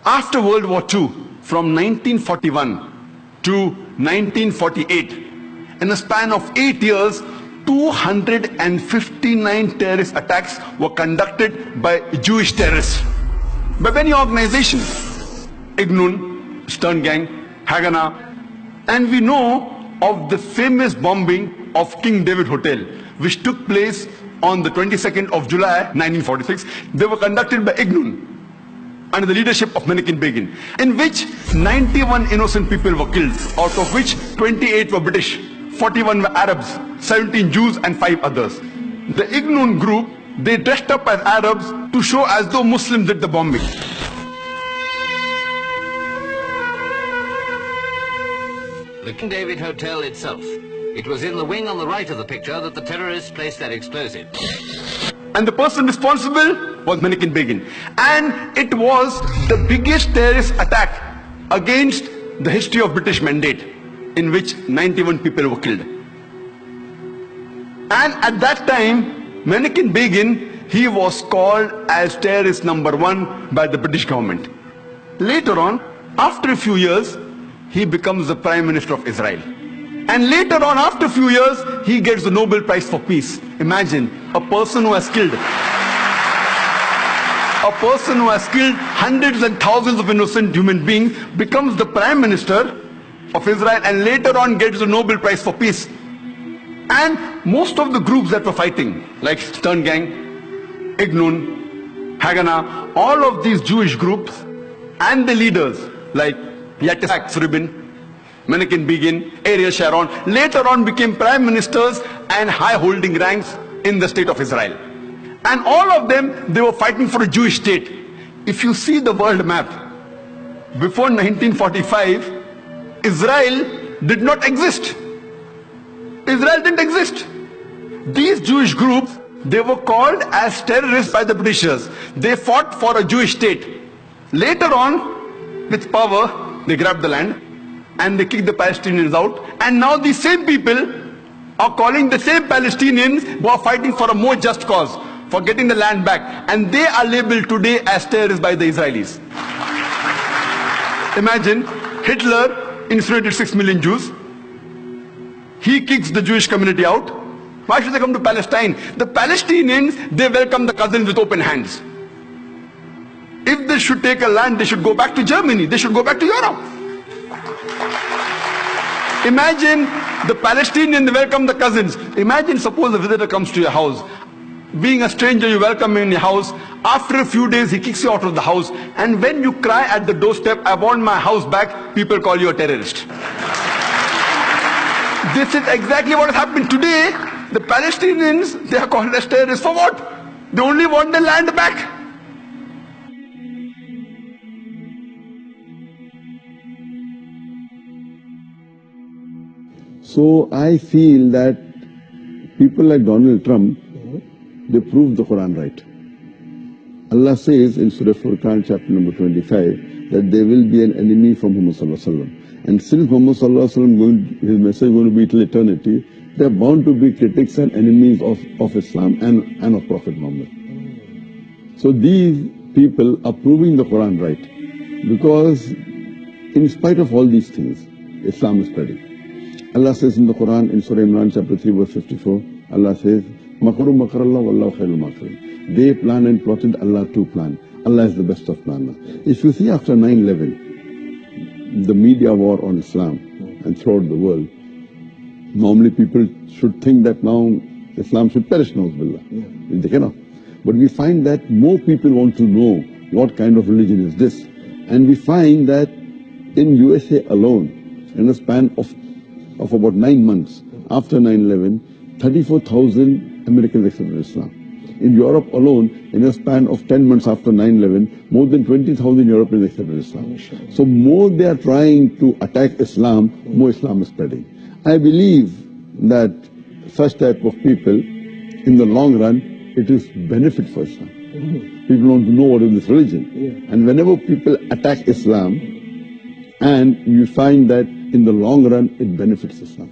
After World War II, from 1941 to 1948, in a span of 8 years, 259 terrorist attacks were conducted by Jewish terrorists, by many organizations, Ignun, Stern Gang, Haganah, and we know of the famous bombing of King David Hotel, which took place on the 22nd of July 1946. They were conducted by Ignun under the leadership of Naik, in which 91 innocent people were killed, out of which 28 were British, 41 were Arabs, 17 Jews and 5 others. The Ignun group, they dressed up as Arabs to show as though Muslims did the bombing. The King David Hotel itself. It was in the wing on the right of the picture that the terrorists placed their explosive. And the person responsible was Naik. And it was the biggest terrorist attack against the history of British Mandate, in which 91 people were killed. And at that time, Naik, he was called as terrorist number 1 by the British government. Later on, after a few years, he becomes the Prime Minister of Israel. And later on, after a few years, he gets the Nobel Prize for Peace. Imagine, a person who has killed hundreds and thousands of innocent human beings becomes the Prime Minister of Israel and later on gets the Nobel Prize for Peace. And most of the groups that were fighting, like Stern Gang, Ignun, Haganah, all of these Jewish groups and the leaders like Yitzhak Rabin, Naik, Ariel Sharon, later on became prime ministers and high holding ranks in the state of Israel. And all of them, they were fighting for a Jewish state. If you see the world map, before 1945, Israel did not exist. Israel didn't exist. These Jewish groups, they were called as terrorists by the Britishers. They fought for a Jewish state. Later on, with power, they grabbed the land and they kicked the Palestinians out. And now these same people are calling the same Palestinians who are fighting for a more just cause, for getting the land back. And they are labeled today as terrorists by the Israelis. Imagine, Hitler incinerated 6 million Jews. He kicks the Jewish community out. Why should they come to Palestine? The Palestinians, they welcome the cousins with open hands. If they should take a land, they should go back to Germany. They should go back to Europe. Imagine the Palestinians, they welcome the cousins. Imagine, suppose a visitor comes to your house. Being a stranger, you welcome him in your house. After a few days, he kicks you out of the house. And when you cry at the doorstep, I want my house back, people call you a terrorist. This is exactly what has happened today. The Palestinians, they are called as terrorists for what? They only want the land back. So I feel that people like Donald Trump, they prove the Quran right. Allah says in Surah Furqan chapter number 25 that there will be an enemy from Muhammad Sallallahu Alaihi Wasallam. And since Muhammad Sallallahu Alaihi Wasallam, his message is going to be till eternity, there are bound to be critics and enemies of Islam and of Prophet Muhammad. So these people are proving the Quran right. Because in spite of all these things, Islam is spreading. Allah says in the Quran, in Surah Imran chapter 3 verse 54, Allah says, Makaru makarallah wallahu khairul makirin. They plan and plotted, Allah too plan. Allah is the best of planners. If you see after 9/11, the media war on Islam and throughout the world, normally people should think that now Islam should perish, na'uzubillah. They cannot. But we find that more people want to know what kind of religion is this. And we find that in USA alone, in a span of about 9 months after 9/11, 34,000 Americans accepted Islam. In Europe alone, in a span of 10 months after 9/11, more than 20,000 Europeans accepted Islam. So more they are trying to attack Islam, more Islam is spreading. I believe that such type of people, in the long run, it is benefit for Islam. People want to know what is this religion. And whenever people attack Islam, and you find that in the long run, it benefits Islam.